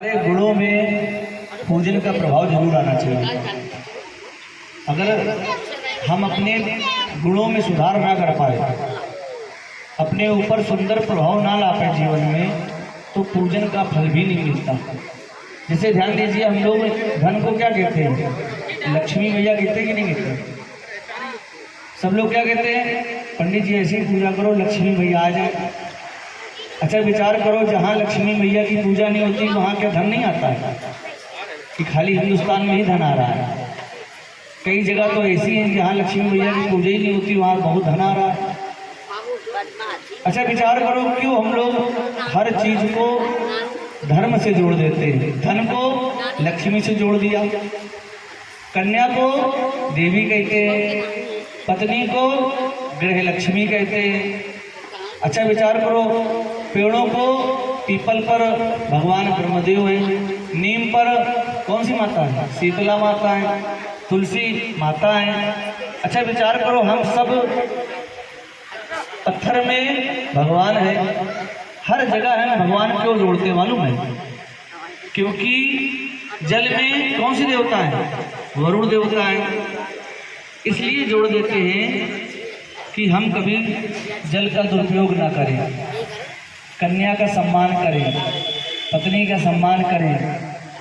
हमारे गुणों में पूजन का प्रभाव जरूर आना चाहिए। अगर हम अपने गुणों में सुधार ना कर पाए, अपने ऊपर सुंदर प्रभाव ना ला पाए जीवन में, तो पूजन का फल भी नहीं मिलता। जैसे ध्यान दीजिए, हम लोग धन को क्या कहते हैं? लक्ष्मी मैया कहते हैं कि नहीं कहते? सब लोग क्या कहते हैं? पंडित जी ऐसी पूजा करो लक्ष्मी मैया आ जाए। अच्छा विचार करो, जहाँ लक्ष्मी मैया की पूजा नहीं होती वहाँ क्या धन नहीं आता है? कि खाली हिंदुस्तान में ही धन आ रहा है? कई जगह तो ऐसी हैं जहाँ लक्ष्मी मैया की पूजा ही नहीं होती, वहाँ बहुत धन आ रहा है। अच्छा विचार करो, क्यों हम लोग हर चीज को धर्म से जोड़ देते हैं? धन को लक्ष्मी से जोड़ दिया, कन्या को देवी कहते हैं, पत्नी को गृह लक्ष्मी कहते हैं। अच्छा विचार करो, पेड़ों को पीपल पर भगवान ब्रह्मदेव हैं, नीम पर कौन सी माता है? शीतला माता है, तुलसी माता है। अच्छा विचार करो, हम सब पत्थर में भगवान है, हर जगह है भगवान। क्यों जोड़ते हैं मालूम है? क्योंकि जल में कौन सी देवता है? वरुण देवता है। इसलिए जोड़ देते हैं कि हम कभी जल का दुरुपयोग ना करें, कन्या का सम्मान करें, पत्नी का सम्मान करें,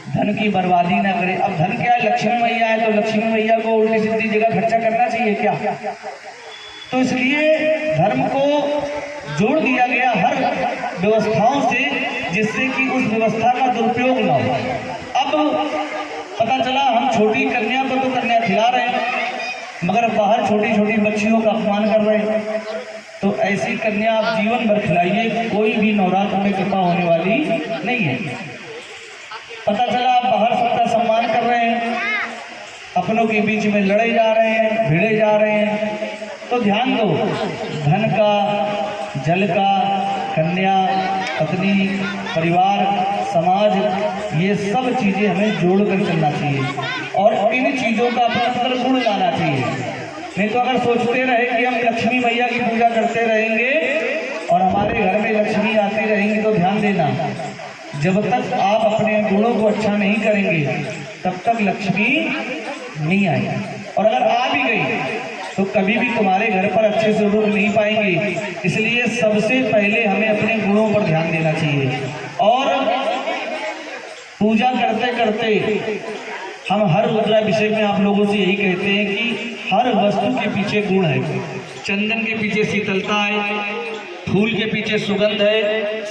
धन की बर्बादी ना करें। अब धन क्या है? लक्ष्मी मैया है, तो लक्ष्मी मैया को उल्टी सीधी जगह खर्चा करना चाहिए क्या? तो इसलिए धर्म को जोड़ दिया गया हर व्यवस्थाओं से, जिससे कि उस व्यवस्था का दुरुपयोग ना हो। अब पता चला हम छोटी कन्या को तो कन्या खिला रहे हैं, मगर बाहर छोटी छोटी बच्चियों का अपमान कर रहे हैं। तो ऐसी कन्या आप जीवन भर खिलाइए, कोई भी नवरात्र में कृपा होने वाली नहीं है। पता चला आप बाहर सबका सम्मान कर रहे हैं, अपनों के बीच में लड़े जा रहे हैं, भिड़े जा रहे हैं। तो ध्यान दो, धन का, जल का, कन्या, पत्नी, परिवार, समाज, ये सब चीज़ें हमें जोड़कर चलना चाहिए और इन चीज़ों का अपने अंदर गुण लाना चाहिए। नहीं तो अगर सोचते रहे कि हम लक्ष्मी मैया की पूजा करते रहेंगे और हमारे घर में लक्ष्मी आती रहेंगी, तो ध्यान देना, जब तक आप अपने गुणों को अच्छा नहीं करेंगे तब तक लक्ष्मी नहीं आएगी। और अगर आ भी गई तो कभी भी तुम्हारे घर पर अच्छे से रुक नहीं पाएंगे। इसलिए सबसे पहले हमें अपने गुणों पर ध्यान देना चाहिए। और पूजा करते करते हम हर रुद्रा विषय में आप लोगों से यही कहते हैं कि हर वस्तु के पीछे गुण है। चंदन के पीछे शीतलता है, फूल के पीछे सुगंध है,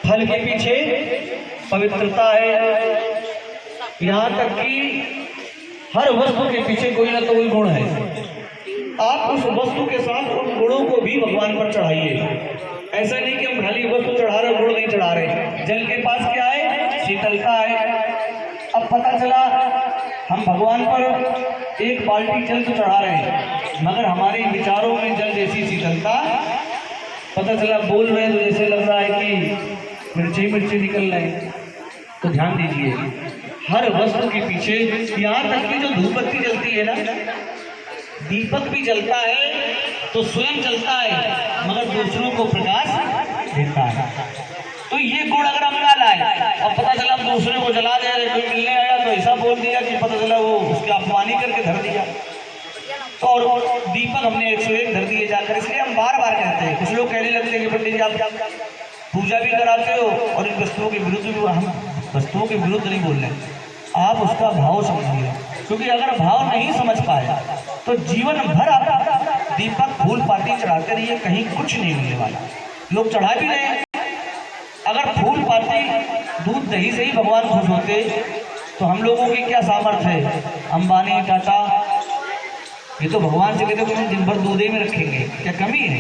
फल के पीछे पवित्रता है, यहाँ तक कि हर वस्तु के पीछे कोई ना कोई गुण है। आप उस वस्तु के साथ उन गुणों को भी भगवान पर चढ़ाइए। ऐसा नहीं कि हम खाली वस्तु चढ़ा रहे, गुण नहीं चढ़ा रहे। जल के पास क्या है? शीतलता है। अब पता चला हम भगवान पर एक बाल्टी जल तो चढ़ा रहे हैं, मगर हमारे विचारों में जल जैसी शीतलता, पता चला बोल रहे तो जैसे लग रहा है कि मिर्ची मिर्ची निकल रहे हैं। तो ध्यान दीजिए, हर वस्तु के पीछे, यहाँ तक कि जो धूपबत्ती जलती है ना, दीपक भी जलता है तो स्वयं जलता है मगर दूसरों को प्रकाश देता है। तो ये गुण अगर हम ना लाए और पता चला हम दूसरे को जला दे रहे, कोई मिलने आया तो ऐसा बोल दिया कि पता चला वो उसके अपमानी करके धर दिया, तो और दीपक हमने 101 धर दिए जाकर। इसलिए हम बार बार कहते हैं, कुछ लोग कहने लगते हैं कि पंडित जी आप पूजा भी कराते हो और इन वस्तुओं के विरुद्ध भी। हम वस्तुओं के विरुद्ध नहीं बोल रहे, आप उसका भाव समझिए। क्योंकि अगर भाव नहीं समझ पाए तो जीवन भर आप दीपक फूल पाती चढ़ाते रहिए, कहीं कुछ नहीं मिलने वाला। लोग चढ़ा भी रहे हैं, अगर फूल पाती दूध दही से ही भगवान खुश होते तो हम लोगों की क्या सामर्थ्य है? अंबानी, टाटा, ये तो भगवान से कहते हैं दिन भर दूध ही में रखेंगे, क्या कमी है?